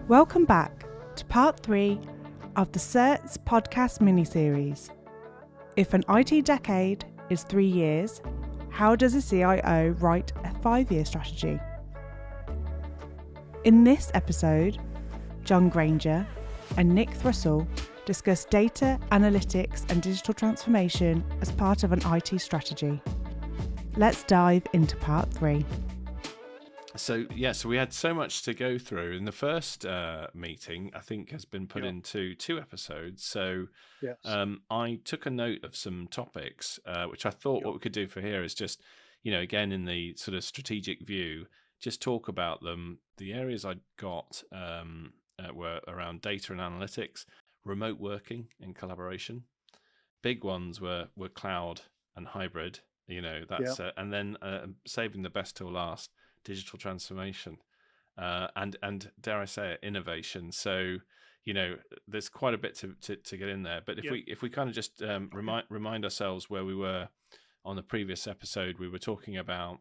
Welcome back to part 3 of the CERTS podcast mini-series. If an IT decade is 3 years, how does a CIO write a 5-year strategy? In this episode, John Granger and Nick Thrussell discuss data, analytics and digital transformation as part of an IT strategy. Let's dive into part 3. So we had so much to go through. In the first meeting, I think, has been put into 2 episodes. So Yes. I took a note of some topics, which I thought what we could do for here is just, again, in the sort of strategic view, just talk about them. The areas I got were around data and analytics, remote working and collaboration. Big ones were cloud and hybrid. That's and then saving the best till last. Digital transformation and dare I say it, innovation. So there's quite a bit to get in there. But if we kind of just remind ourselves where we were on the previous episode, we were talking about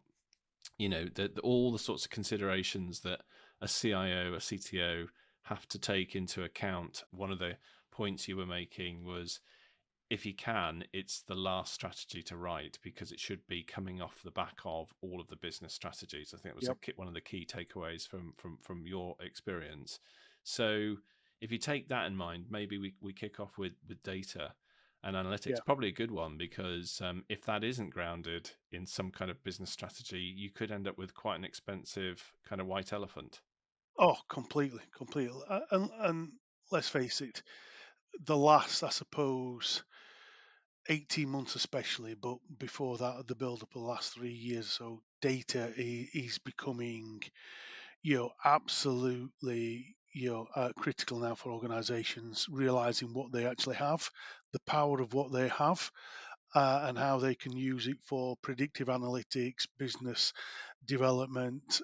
all the sorts of considerations that a CIO, a CTO have to take into account. One of the points you were making was, if you can, it's the last strategy to write because it should be coming off the back of all of the business strategies. I think it was one of the key takeaways from your experience. So if you take that in mind, maybe we kick off with data and analytics. Probably a good one because if that isn't grounded in some kind of business strategy, you could end up with quite an expensive kind of white elephant. Oh, completely. And let's face it, the last, I suppose, 18 months especially, but before that, the build-up of the last 3 years, so data is becoming, absolutely, critical now for organizations, realizing what they actually have, the power of what they have, and how they can use it for predictive analytics, business development,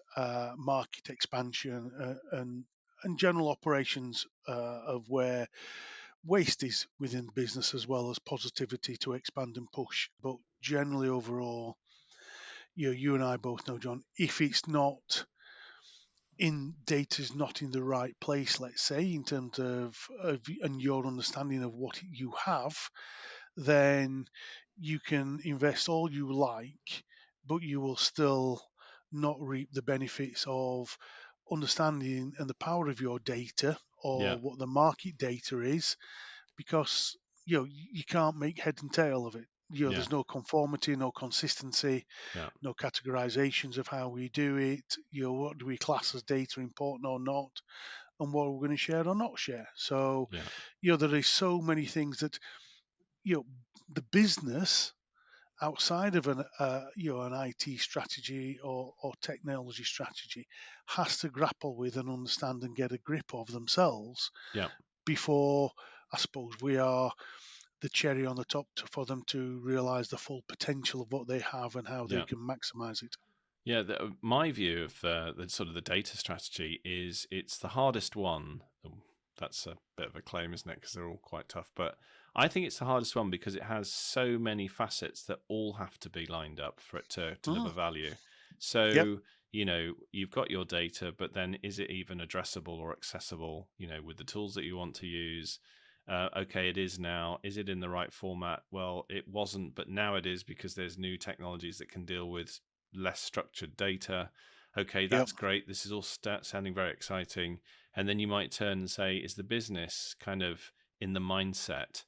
market expansion, and general operations of where waste is within business, as well as positivity to expand and push. But generally, overall, you and I both know, John, if it's not in data's not in the right place, let's say, in terms of and your understanding of what you have, then you can invest all you like, but you will still not reap the benefits of understanding and the power of your data, or what the market data is, because you can't make head and tail of it. There's no conformity, no consistency, no categorizations of how we do it. What do we class as data important or not, and what are we going to share or not share? So there is so many things that the business outside of an IT strategy or technology strategy has to grapple with and understand and get a grip of themselves before, I suppose, we are the cherry on the top for them to realize the full potential of what they have and how they can maximize it. Yeah, my view of the sort of the data strategy is it's the hardest one. That's a bit of a claim, isn't it? Because they're all quite tough. But I think it's the hardest one because it has so many facets that all have to be lined up for it to deliver value. So, you've got your data, but then is it even addressable or accessible, with the tools that you want to use? Okay, it is now. Is it in the right format? Well, it wasn't, but now it is because there's new technologies that can deal with less structured data. Okay, that's great. This is all sounding very exciting. And then you might turn and say, is the business kind of in the mindset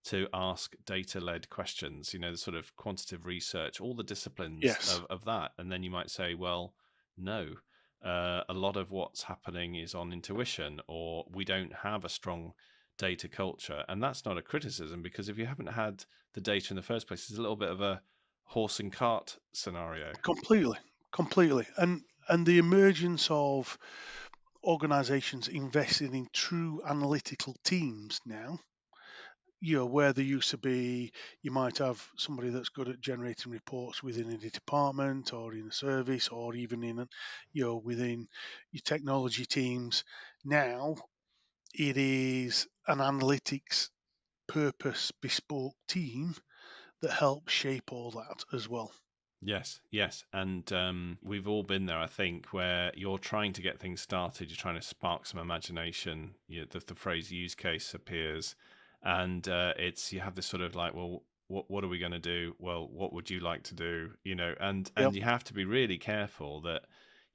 to ask data-led questions, the sort of quantitative research, all the disciplines of that? And then you might say, well, no, a lot of what's happening is on intuition, or we don't have a strong data culture. And that's not a criticism, because if you haven't had the data in the first place, it's a little bit of a horse and cart scenario. Completely. And the emergence of organizations investing in true analytical teams now, where there used to be, you might have somebody that's good at generating reports within a department or in a service, or even in, within your technology teams. Now it is an analytics purpose bespoke team that helps shape all that as well. Yes, and we've all been there, I think, where you're trying to get things started, you're trying to spark some imagination. The phrase use case appears, and you have this sort of like, well, what are we going to do? Well, what would you like to do? And Yep. you have to be really careful that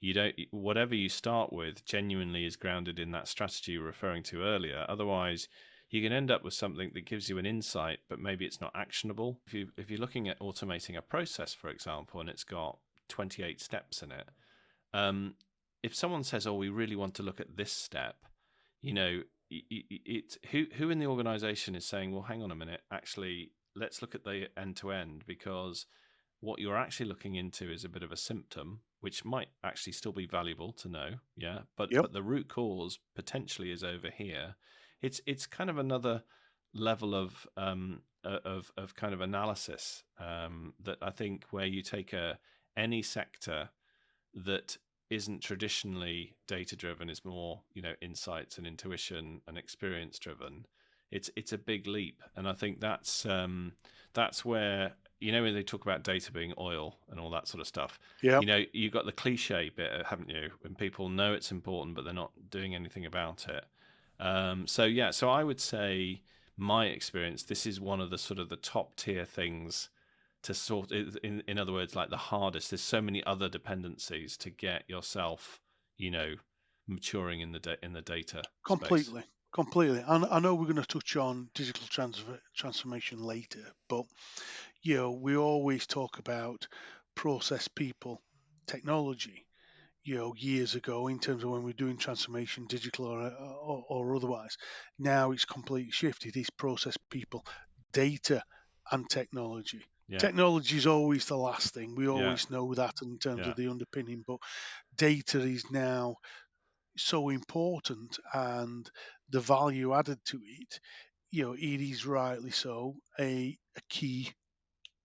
you don't whatever you start with genuinely is grounded in that strategy you were referring to earlier. Otherwise, you can end up with something that gives you an insight, but maybe it's not actionable. If you're looking at automating a process, for example, and it's got 28 steps in it, if someone says, "Oh, we really want to look at this step," you know, who in the organization is saying, "Well, hang on a minute, actually, let's look at the end to end," because what you're actually looking into is a bit of a symptom, which might actually still be valuable to know, yeah. But Yep. the root cause potentially is over here. It's kind of another level of kind of analysis that I think where you take any sector that isn't traditionally data driven, is more insights and intuition and experience driven. It's a big leap, and I think that's where when they talk about data being oil and all that sort of stuff. Yep. You've got the cliche bit, haven't you? When people know it's important, but they're not doing anything about it. So I would say my experience, this is one of the sort of the top tier things to sort. In other words, like the hardest. There's so many other dependencies to get yourself, maturing in the data space. Completely. Completely. And I know we're going to touch on digital transformation later, but we always talk about process, people, technology. Years ago, in terms of when we're doing transformation, digital or otherwise. Now it's completely shifted. It's process, people, data, and technology. Yeah, Technology is always the last thing. We yeah, always know that in terms yeah. of the underpinning, but data is now so important, and the value added to it, it is rightly so a key,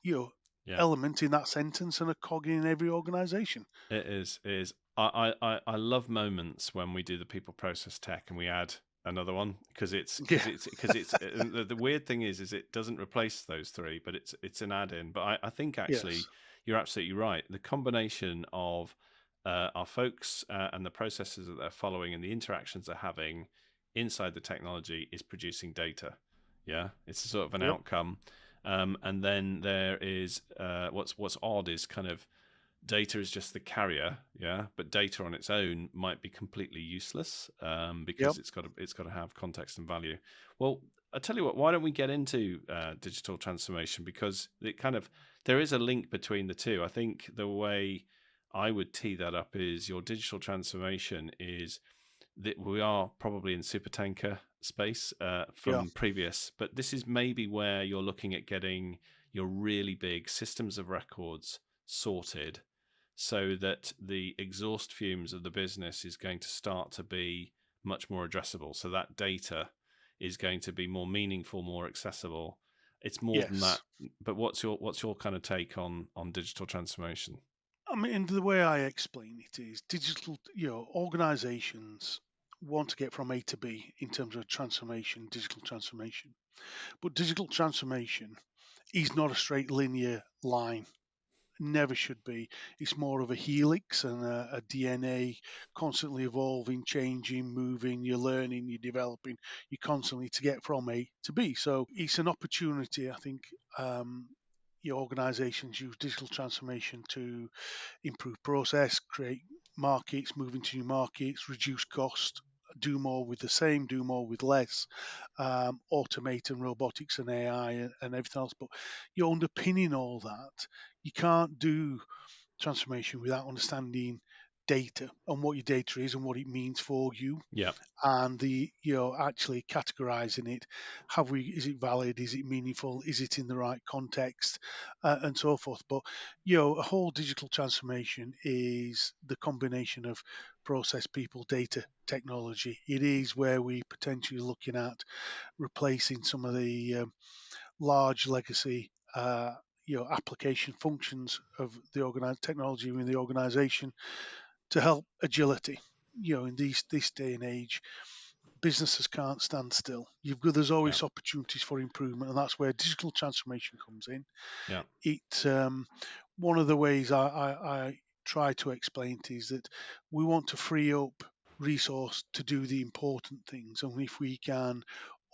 you know, Yeah. element in that sentence and a cog in every organization. It is. It is. I love moments when we do the people process tech and we add another one because it's Yeah. because it's because it's and the weird thing is it doesn't replace those three, but it's an add-in. But I think actually Yes. you're absolutely right. The combination of our folks and the processes that they're following and the interactions they're having inside the technology is producing data. Yeah, it's a sort of an Yep. outcome. And then there is what's odd is kind of data is just the carrier, yeah. But data on its own might be completely useless Yep. because it's got to have context and value. Well, I tell you what, why don't we get into digital transformation, because it kind of there is a link between the two. I think the way I would tee that up is your digital transformation is that we are probably in supertanker space Yeah. from previous, but this is maybe where you're looking at getting your really big systems of records sorted so that the exhaust fumes of the business is going to start to be much more addressable. So that data is going to be more meaningful, more accessible. It's more than that. Yes. But what's your kind of take on digital transformation? I mean, the way I explain it is digital, organizations want to get from A to B in terms of transformation, digital transformation. But digital transformation is not a straight linear line. Never should be. It's more of a helix and a DNA, constantly evolving, changing, moving. You're learning, you're developing, you constantly to get from A to B. So it's an opportunity, I think. Your organizations use digital transformation to improve process, create markets, move into new markets, reduce cost, do more with the same, do more with less, automate and robotics and AI and everything else. But you're underpinning all that. You can't do transformation without understanding data and what your data is and what it means for you, Yeah, and the actually categorizing it. Is it valid, is it meaningful, is it in the right context, and so forth. But a whole digital transformation is the combination of process, people, data, technology. It is where we potentially looking at replacing some of the large legacy application functions of the organized technology in the organization to help agility. In this day and age, businesses can't stand still. There's yeah, always opportunities for improvement, and that's where digital transformation comes in. yeah, It one of the ways I try to explain it is that we want to free up resource to do the important things, and if we can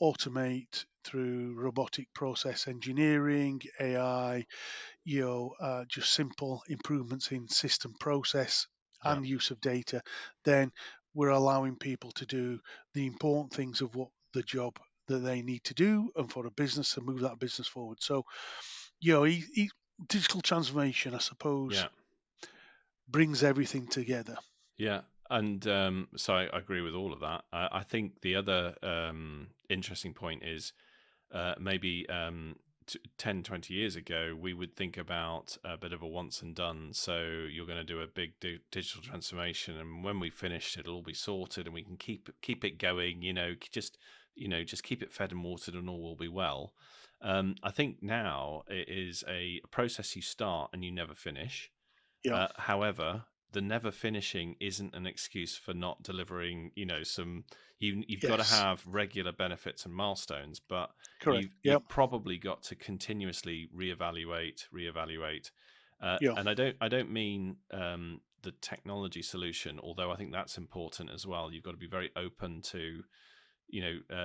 automate through robotic process engineering, AI, just simple improvements in system process Yeah. and use of data, then we're allowing people to do the important things of what the job that they need to do and for a business to move that business forward. So, you know, digital transformation, I suppose, Yeah. brings everything together. Yeah, and so I agree with all of that. I think the other interesting point is maybe 10, 20 years ago, we would think about a bit of a once and done. So you're going to do a big digital transformation, and when we finish, it'll all be sorted, and we can keep it going. Just keep it fed and watered, and all will be well. I think now it is a process you start and you never finish. Yeah, However, the never finishing isn't an excuse for not delivering. You've got to yes, have regular benefits and milestones, but correct. Yep, you've probably got to continuously reevaluate. yeah, And I don't mean the technology solution, although I think that's important as well. You've got to be very open to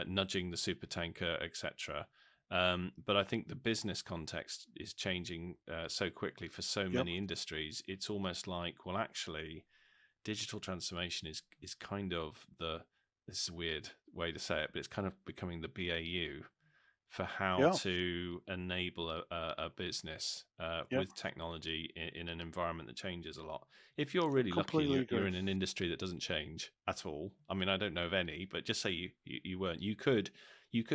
nudging the super tanker, etc. But I think the business context is changing so quickly for so yep, many industries. It's almost like, well, actually, digital transformation is kind of this is a weird way to say it, but it's kind of becoming the BAU for how yeah, to enable a business yep. with technology in an environment that changes a lot. If you're really lucky and Completely you're agree. in an industry that doesn't change at all, I mean, I don't know of any, but just say you weren't, you could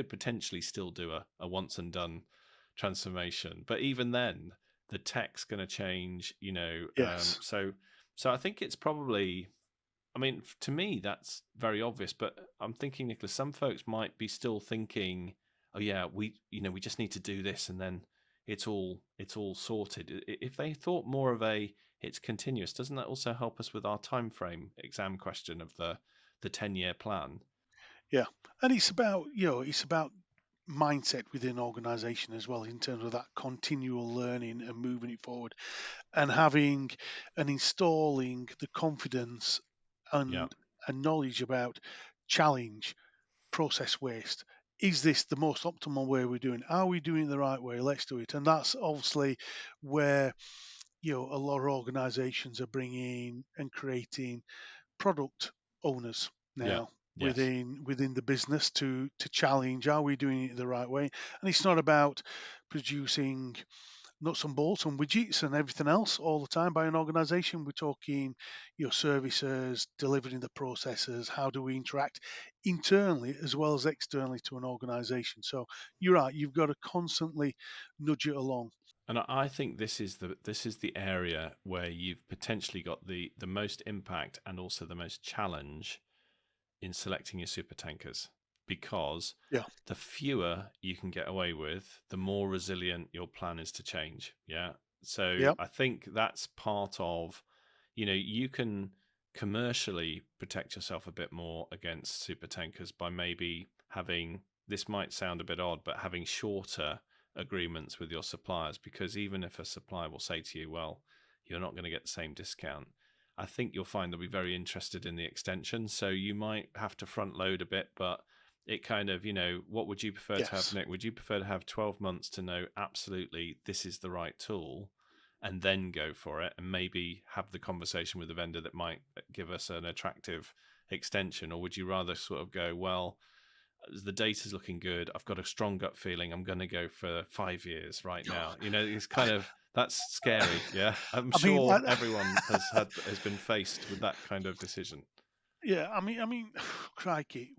potentially still do a once and done transformation. But even then, the tech's going to change. Yes. So I think it's probably. I mean, to me, that's very obvious. But I'm thinking, Nicholas, some folks might be still thinking, "Oh yeah, we just need to do this, and then it's all sorted." If they thought more of a it's continuous, doesn't that also help us with our time frame exam question of the 10-year plan? Yeah, and it's about mindset within organization as well in terms of that continual learning and moving it forward and having and installing the confidence Yeah, and knowledge about challenge, process waste. Is this the most optimal way we're doing? Are we doing it the right way? Let's do it. And that's obviously where a lot of organizations are bringing and creating product owners yeah, now yes. within the business to challenge, are we doing it the right way? And it's not about producing nuts and bolts and widgets and everything else all the time by an organization. We're talking your services, delivering the processes, how do we interact internally as well as externally to an organization. So you're right, you've got to constantly nudge it along. And I think this is the area where you've potentially got the most impact and also the most challenge in selecting your super tankers, because Yeah, the fewer you can get away with, the more resilient your plan is to change. Yeah. So yeah, I think that's part of, you can commercially protect yourself a bit more against super tankers by maybe having, this might sound a bit odd, but having shorter agreements with your suppliers, because even if a supplier will say to you, well, you're not going to get the same discount, I think you'll find they'll be very interested in the extension. So you might have to front load a bit, but it kind of, what would you prefer to have, yes. Nick? Would you prefer to have 12 months to know absolutely this is the right tool and then go for it and maybe have the conversation with the vendor that might give us an attractive extension? Or would you rather sort of go, well, the data's looking good, I've got a strong gut feeling, I'm going to go for 5 years right now? It's kind of, that's scary. Yeah, I'm I mean, sure everyone has been faced with that kind of decision. yeah, I mean, crikey,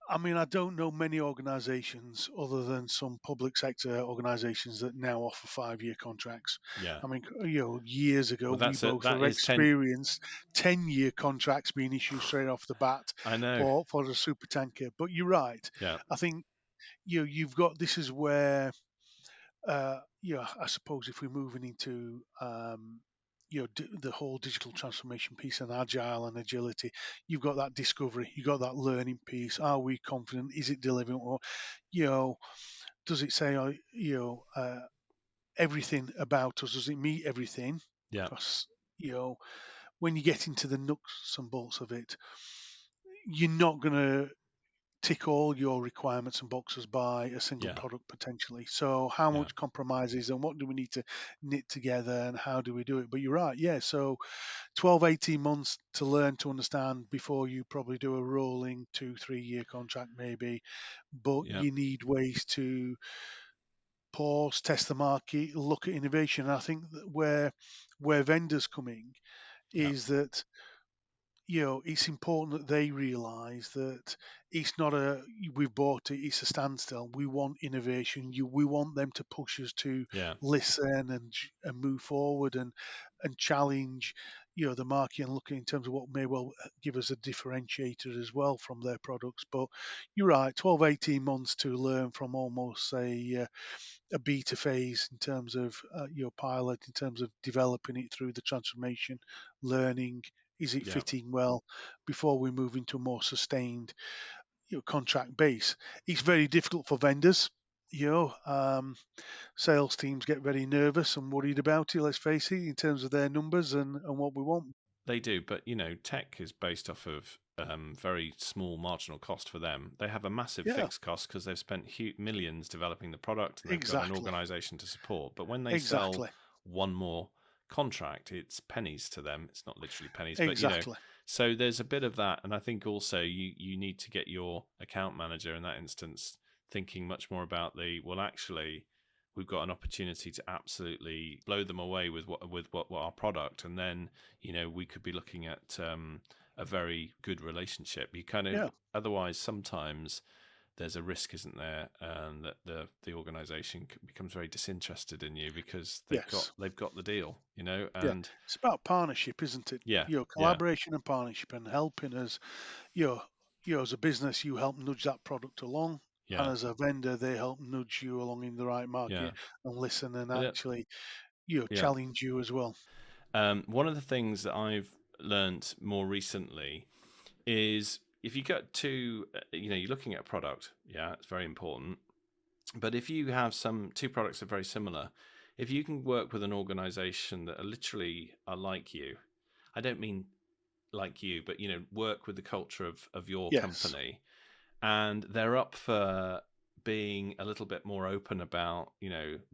I mean, I don't know many organisations other than some public sector organisations that now offer 5-year contracts. Yeah, I mean, years ago well, we both that have is 10. experienced 10-year contracts being issued straight off the bat I know. for the super tanker. But you're right. Yeah, I think you've got this is where I suppose if we're moving into the whole digital transformation piece and agile and agility, you've got that discovery, you've got that learning piece. Are we confident? Is it delivering? Or, you know, does it say, everything about us? Does it meet everything? Yeah. Because when you get into the nuts and bolts of it, you're not going to tick all your requirements and boxes by a single Yeah. product potentially. So how Yeah. much compromises and what do we need to knit together and how do we do it? But you're right, yeah. So 12, 18 months to learn to understand before you probably do a rolling 2, 3 year contract maybe. But Yeah. you need ways to pause, test the market, look at innovation. And I think that where vendors come in Yeah. is that it's important that they realise that it's not a we've bought it, it's a standstill. We want innovation. We want them to push us to Yeah. listen and move forward and challenge the market and look in terms of what may well give us a differentiator as well from their products. But you're right, 12, 18 months to learn from almost a beta phase in terms of your pilot, in terms of developing it through the transformation, learning, is it Yeah. fitting well before we move into a more sustained contract base. It's very difficult for vendors. Sales teams get very nervous and worried about it, let's face it, in terms of their numbers and what we want. They do, but tech is based off of very small marginal cost for them. They have a massive Yeah, fixed cost because they've spent millions developing the product and they've got an exactly. organization to support. But when they sell Exactly. one more contract, it's pennies to them. It's not literally pennies, but Exactly. so there's a bit of that. And I think also you need to get your account manager in that instance thinking much more about well, actually, we've got an opportunity to absolutely blow them away with what our product, and then we could be looking at a very good relationship. You kind of Yeah. otherwise sometimes there's a risk, isn't there, that the organization becomes very disinterested in you because Yes. they've got the deal, Yeah. and It's about partnership, isn't it? yeah, yeah, Collaboration and partnership and helping us. you know, as a business, you help nudge that product along, and yeah, as a vendor, they help nudge you along in the right yeah. market and listen and But actually, yeah, challenge you as well. one of the things that I've learned more recently is if you get to you're looking at a product, yeah, it's very important. But if you have two products that are very similar, if you can work with an organization that are like you, I don't mean like you, but work with the culture of your Yes. company, and they're up for being a little bit more open about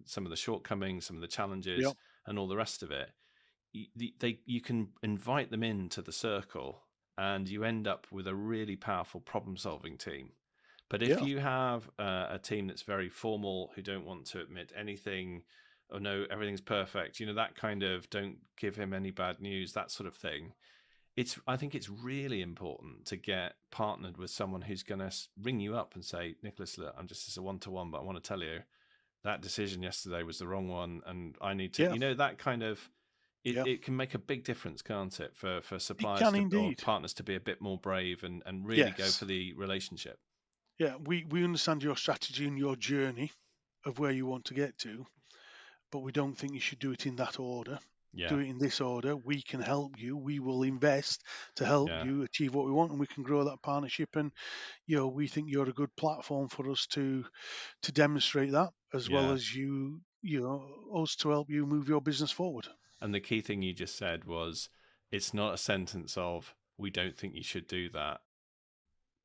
some of the shortcomings, some of the challenges, Yep. and all the rest of it. You can invite them into the circle, and you end up with a really powerful problem solving team. But if Yeah. you have a team that's very formal, who don't want to admit anything, or no, everything's perfect, that kind of don't give him any bad news, that sort of thing. I think it's really important to get partnered with someone who's going to ring you up and say, Nicholas, look, I'm just as a one-to-one, but I want to tell you that decision yesterday was the wrong one, and I need to, Yeah. that kind of Yeah. it can make a big difference, can't it, for It suppliers can or indeed. partners to be a bit more brave and really go Yes. for the relationship. Yeah. We understand your strategy and your journey of where you want to get to, but we don't think you should do it in that order. Yeah, Do it in this order. We can help you. We will invest to help yeah, you achieve what we want, and we can grow that partnership. And we think you're a good platform for us to demonstrate that, as well yeah. as us to help you move your business forward. And the key thing you just said was, it's not a sentence of we don't think you should do that.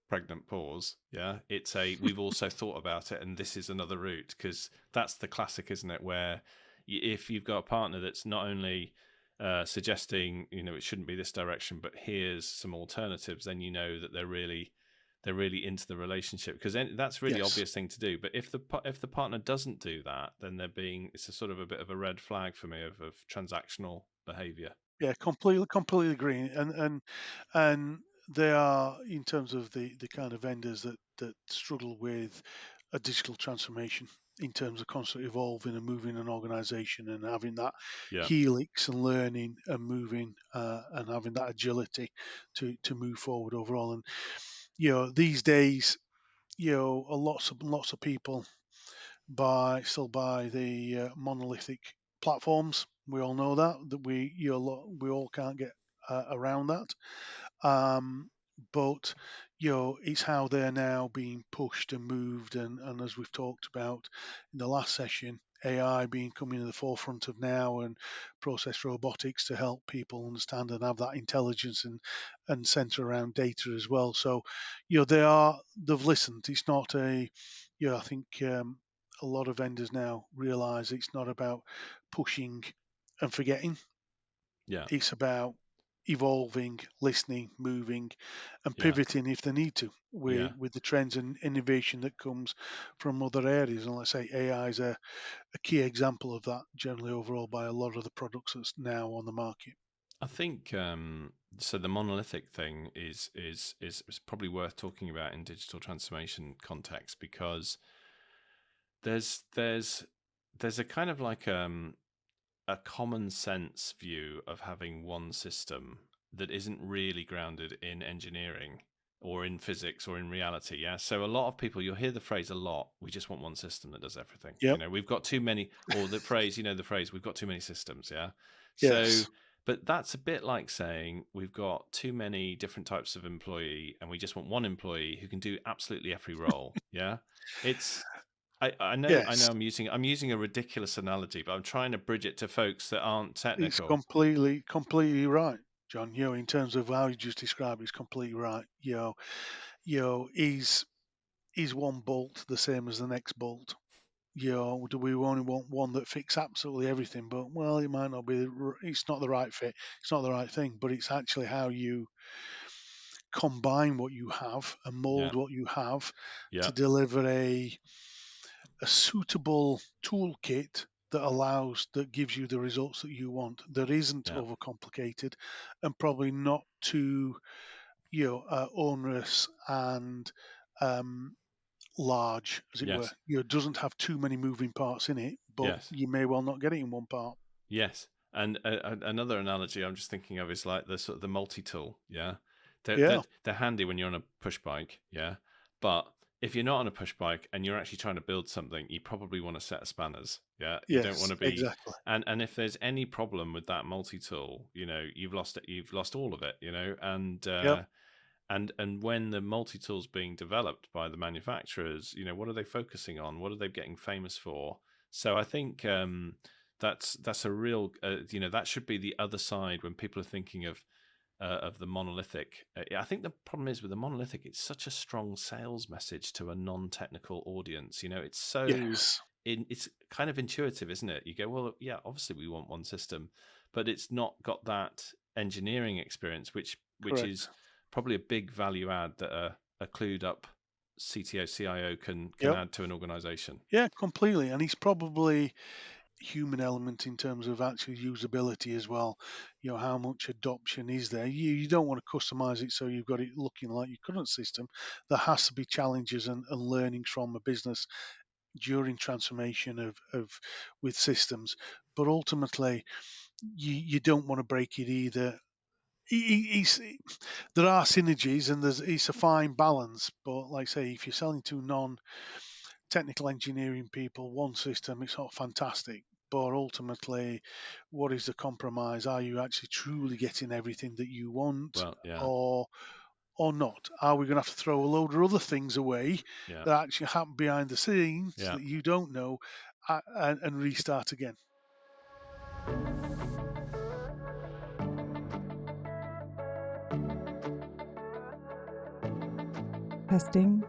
Pregnant pause. Yeah, it's we've also thought about it, and this is another route, because that's the classic, isn't it? Where if you've got a partner that's not only suggesting it shouldn't be this direction, but here's some alternatives, then that they're really into the relationship, because that's really Yes. obvious thing to do. But if the partner doesn't do that, then it's a sort of a bit of a red flag for me of transactional behavior. Yeah, completely agree. And they are, in terms of the kind of vendors that struggle with a digital transformation, in terms of constantly evolving and moving an organization and having that Yeah, helix and learning and moving and having that agility to move forward overall. And these days, lots of people still buy the monolithic platforms. We all know that we all can't get around that. but it's how they're now being pushed and moved, and as we've talked about in the last session, AI being coming to the forefront of now, and process robotics to help people understand and have that intelligence and center around data as well. So they've listened. It's not I think a lot of vendors now realize it's not about pushing and forgetting. Yeah, It's about evolving, listening, moving, and yeah, pivoting if they need to yeah. with the trends and innovation that comes from other areas. And let's say AI is a key example of that, generally overall, by a lot of the products that's now on the market. I think so. The monolithic thing is probably worth talking about in digital transformation context, because there's there's there's a kind of like a common sense view of having one system that isn't really grounded in engineering or in physics or in reality. Yeah. So a lot of people, you'll hear the phrase a lot, we just want one system that does everything. Yep. We've got too many, or the phrase, we've got too many systems. Yeah. So, Yes. but that's a bit like saying we've got too many different types of employee and we just want one employee who can do absolutely every role. Yeah. It's, I know Yes. I'm using a ridiculous analogy, but I'm trying to bridge it to folks that aren't It's technical. completely right, John. In terms of how you just described, it's completely right. Is one bolt the same as the next bolt? Do we only want one that fits absolutely everything? But well, it might not be. It's not the right fit. It's not the right thing. But it's actually how you combine what you have and Yeah, mold what you have yeah, to deliver a suitable toolkit that gives you the results that you want. That isn't yeah, overcomplicated, and probably not too onerous and um, large, as it were. yes, Doesn't have too many moving parts in it, but yes, you may well not get it in one part. yes. And another analogy I'm just thinking of is like the sort of the multi-tool. Yeah, Yeah. they're handy when you're on a push bike. Yeah, but if you're not on a push bike and you're actually trying to build something, you probably want a set of spanners. Yeah, you don't want Yes. to be. Exactly. And if there's any problem with that multi-tool, you've lost it. You've lost all of it. Yep. And when the multi-tool's being developed by the manufacturers, what are they focusing on? What are they getting famous for? So I think that's a real, that should be the other side when people are thinking of the monolithic. I think the problem is with the monolithic, it's such a strong sales message to a non-technical audience. It's so Yes. it's kind of intuitive, isn't it? You go, well, yeah, obviously we want one system, but it's not got that engineering experience, which is Correct. probably a big value add that a clued up CTO, CIO can Yep. add to an organization. Yeah. Completely. And it's probably human element in terms of actual usability as well. How much adoption is there? You don't want to customize it so you've got it looking like your current system. There has to be challenges and learnings from a business during transformation of with systems. But ultimately, you don't want to break it either. There are synergies and it's a fine balance. But like I say, if you're selling to non-technical engineering people one system, it's not fantastic. But ultimately, what is the compromise? Are you actually truly getting everything that you want, Well, yeah, or or not? Are we going to have to throw a load of other things away yeah, that actually happen behind the scenes yeah. that you don't know, and restart again? Testing,